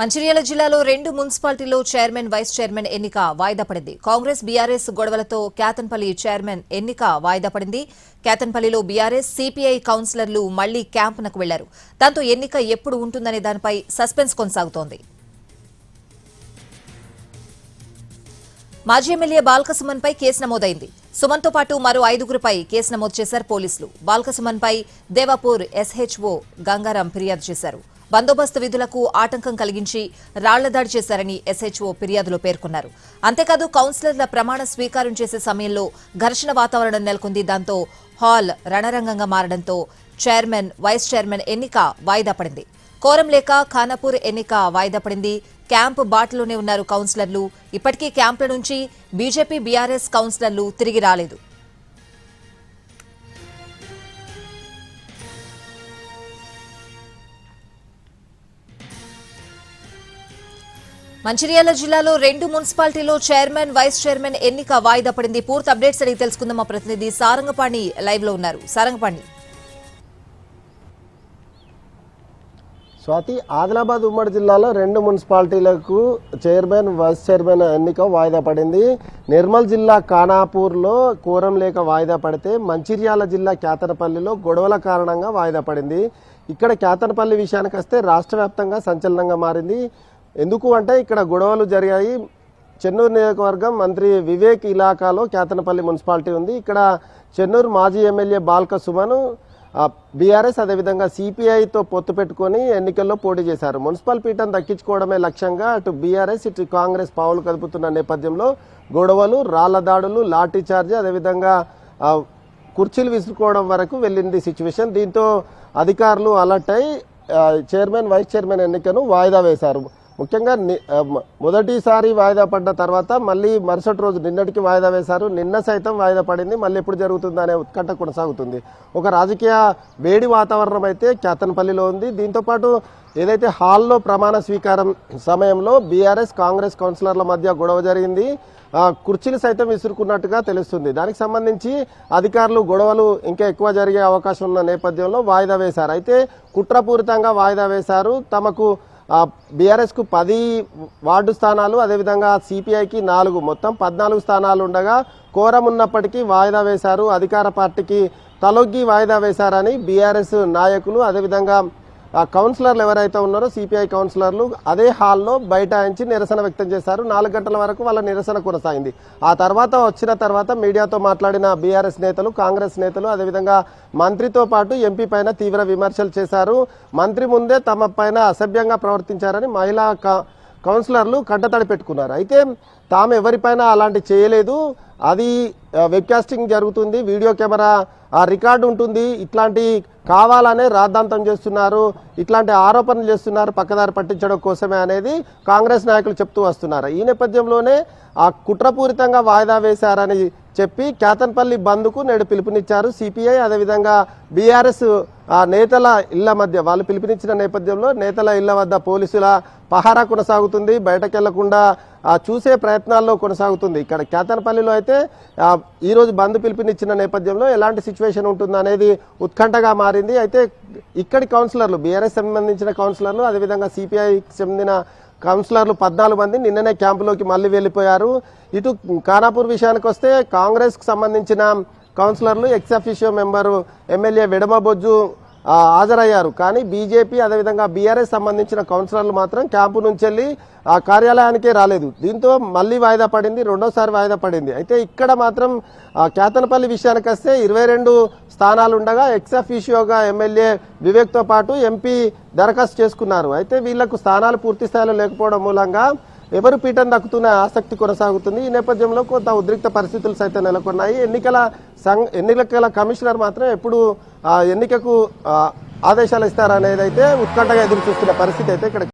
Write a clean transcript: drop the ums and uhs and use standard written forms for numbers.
మంచిర్యాల జిల్లాలో 2 మున్సిపాలిటీల్లో chairman vice chairman ఎన్నిక వాయిదా పడింది. కాంగ్రెస్ బీఆర్ఎస్ గొడవలతో కేతన్పల్లి చైర్మన్ ఎన్నిక వాయిదా పడింది. కేతన్పల్లిలో బీఆర్ఎస్ సిపిఐ కౌన్సిలర్లు మళ్లీ క్యాంపునకు వెళ్లారు. దాంతో ఎన్నిక ఎప్పుడు ఉంటుందనే దానిపై సస్పెన్స్ కొనసాగుతోంది. మాజీ ఎమ్మెల్యే బాల్కసుమన్పై కేసు నమోదైంది. సుమన్తో పాటు మరో 5గురిపై కేసు నమోదు చేశారు పోలీసులు. బాల్కసుమన్పై దేవాపూర్ ఎస్హెచ్ఓ గంగారాం ఫిర్యాదు చేశారు. బందోబస్తు విధులకు ఆటంకం కలిగించి రాళ్లదాడి చేశారని ఎస్హెచ్ఓ ఫిర్యాదులో పేర్కొన్నారు. అంతేకాదు కౌన్సిలర్ల ప్రమాణ స్వీకారం చేసే సమయంలో ఘర్షణ వాతావరణం నెలకొంది. దాంతో హాల్ రణరంగంగా మారడంతో చైర్మన్ వైస్ చైర్మన్ ఎన్నిక వాయిదా పడింది. కోరం లేక ఖానాపూర్ ఎన్నిక వాయిదా పడింది. క్యాంపు బాటలోనే ఉన్నారు కౌన్సిలర్లు. ఇప్పటికీ క్యాంపుల నుంచి బీజేపీ బీఆర్ఎస్ కౌన్సిలర్లు తిరిగి రాలేదు. మంచిర్యాల జిల్లాలో 2 మున్సిపాలిటీలో చైర్మన్ వైస్ చైర్మన్ ఎన్నిక వాయిదా పడింది. పూర్తి అప్డేట్స్ అడిగి తెలుసుకుందాం. మా ప్రతినిధి సారంగపాణి లైవ్ లో ఉన్నారు. సారంగపాణి, స్వాతి, ఆదిలాబాద్ ఉమ్మడి జిల్లాలో 2 మున్సిపాలిటీలకు చైర్మన్ వైస్ చైర్మన్ ఎన్నిక వాయిదా పడింది. నిర్మల్ జిల్లా ఖానాపూర్లో కోరం లేక వాయిదా పడితే మంచిర్యాల జిల్లా కేతనపల్లిలో గొడవల కారణంగా వాయిదా పడింది. ఇక్కడ కేతనపల్లి విషయానికి వస్తే రాష్ట్ర వ్యాప్తంగా సంచలనంగా మారింది. ఎందుకు అంటే ఇక్కడ గొడవలు జరిగాయి. చెన్నూరు నియోజకవర్గం మంత్రి వివేక్ ఇలాకాలో కేతనపల్లి మున్సిపాలిటీ ఉంది. ఇక్కడ చెన్నూరు మాజీ ఎమ్మెల్యే బాల్క సుమన్ బీఆర్ఎస్ అదేవిధంగా సిపిఐతో పొత్తు పెట్టుకుని ఎన్నికల్లో పోటీ చేశారు. మున్సిపల్ పీఠం దక్కించుకోవడమే లక్ష్యంగా అటు బీఆర్ఎస్ ఇటు కాంగ్రెస్ పావులు కదుపుతున్న నేపథ్యంలో గొడవలు, రాళ్ల దాడులు, లాఠీ చార్జ్ అదేవిధంగా కుర్చీలు విసురుకోవడం వరకు వెళ్ళింది సిచ్యువేషన్. దీంతో అధికారులు అలర్ట్ అయి చైర్మన్ వైస్ చైర్మన్ ఎన్నికను వాయిదా వేశారు. ముఖ్యంగా మొదటిసారి వాయిదా పడ్డ తర్వాత మళ్ళీ మరుసటి రోజు నిన్నటికి వాయిదా వేశారు. నిన్న సైతం వాయిదా పడింది. మళ్ళీ ఎప్పుడు జరుగుతుందా అనే ఉత్కంఠ కొనసాగుతుంది. ఒక రాజకీయ వేడి వాతావరణం అయితే కేతన్పల్లిలో ఉంది. దీంతోపాటు ఏదైతే హాల్లో ప్రమాణ స్వీకారం సమయంలో బీఆర్ఎస్ కాంగ్రెస్ కౌన్సిలర్ల మధ్య గొడవ జరిగింది. కుర్చీలు సైతం విసురుకున్నట్టుగా తెలుస్తుంది. దానికి సంబంధించి అధికారులు గొడవలు ఇంకా ఎక్కువ జరిగే అవకాశం ఉన్న నేపథ్యంలో వాయిదా వేశారు. అయితే కుట్రపూరితంగా వాయిదా వేశారు. తమకు బీఆర్ఎస్కు 10 వార్డు స్థానాలు అదేవిధంగా సిపిఐకి 4 మొత్తం 14 స్థానాలు ఉండగా కోరం ఉన్నప్పటికీ వాయిదా వేశారు. అధికార పార్టీకి తలొగ్గి వాయిదా వేశారని బీఆర్ఎస్ నాయకులు అదేవిధంగా కౌన్సిలర్లు ఎవరైతే ఉన్నారో సిపిఐ కౌన్సిలర్లు అదే హాల్లో బైఠాయించి నిరసన వ్యక్తం చేశారు. 4 గంటల వరకు వాళ్ళ నిరసన కొనసాగింది. ఆ తర్వాత వచ్చిన తర్వాత మీడియాతో మాట్లాడిన బీఆర్ఎస్ నేతలు, కాంగ్రెస్ నేతలు అదేవిధంగా మంత్రితో పాటు ఎంపీ పైన తీవ్ర విమర్శలు చేశారు. మంత్రి ముందే తమ పైన అసభ్యంగా ప్రవర్తించారని మహిళా కౌన్సిలర్లు కంటతడి పెట్టుకున్నారు. అయితే తాము ఎవరిపైన అలాంటి చేయలేదు, అది వెబ్కాస్టింగ్ జరుగుతుంది, వీడియో కెమెరా రికార్డు ఉంటుంది, ఇట్లాంటి కావాలనే రాద్ధాంతం చేస్తున్నారు, ఇట్లాంటి ఆరోపణలు చేస్తున్నారు పక్కదారి పట్టించడం కోసమే అనేది కాంగ్రెస్ నాయకులు చెప్తూ వస్తున్నారు. ఈ నేపథ్యంలోనే కుట్రపూరితంగా వాయిదా వేశారని చెప్పి కేతన్పల్లి బంద్కు నేడు పిలుపునిచ్చారు సిపిఐ అదేవిధంగా బీఆర్ఎస్ నేతల ఇళ్ల మధ్య. వాళ్ళు పిలుపునిచ్చిన నేపథ్యంలో నేతల ఇళ్ల వద్ద పోలీసుల పహారా కొనసాగుతుంది. బయటకెళ్లకుండా చూసే ప్రయత్నాల్లో కొనసాగుతుంది. ఇక్కడ కేతన్పల్లిలో అయితే ఈరోజు బంద్ పిలుపునిచ్చిన నేపథ్యంలో ఎలాంటి సిచ్యువేషన్ ఉంటుందనేది ఉత్కంఠగా మారింది. అయితే ఇక్కడి కౌన్సిలర్లు బీఆర్ఎస్ సంబంధించిన కౌన్సిలర్లు అదేవిధంగా సిపిఐకి చెందిన కౌన్సిలర్లు 14 మంది నిన్ననే క్యాంపులోకి మళ్ళీ వెళ్ళిపోయారు. ఇటు ఖానాపూర్ విషయానికి వస్తే కాంగ్రెస్కు సంబంధించిన కౌన్సిలర్లు ఎక్స్ అఫీషియో మెంబరు ఎమ్మెల్యే వెడమబొజ్జు హాజరయ్యారు. కానీ బీజేపీ అదేవిధంగా బీఆర్ఎస్ సంబంధించిన కౌన్సిలర్లు మాత్రం క్యాంపు నుంచి వెళ్ళి కార్యాలయానికే రాలేదు. దీంతో మళ్ళీ వాయిదా పడింది, రెండోసారి వాయిదా పడింది. అయితే ఇక్కడ మాత్రం కేతనపల్లి విషయానికి వస్తే 22 స్థానాలు ఉండగా ఎక్స్ అఫీషియోగా ఎమ్మెల్యే వివేక్తో పాటు ఎంపీ దరఖాస్తు చేసుకున్నారు. అయితే వీళ్లకు స్థానాలు పూర్తి స్థాయిలో లేకపోవడం మూలంగా ఎవరు పీఠం దక్కుతున్న ఆసక్తి కొనసాగుతుంది. ఈ నేపథ్యంలో కొంత ఉద్రిక్త పరిస్థితులు సైతం నెలకొన్నాయి. ఎన్నికల కమిషనర్ మాత్రం ఎప్పుడు ఎన్నికకు ఆదేశాలు ఇస్తారనేది అయితే ఉత్కంఠగా ఎదురు చూస్తున్న పరిస్థితి అయితే ఇక్కడ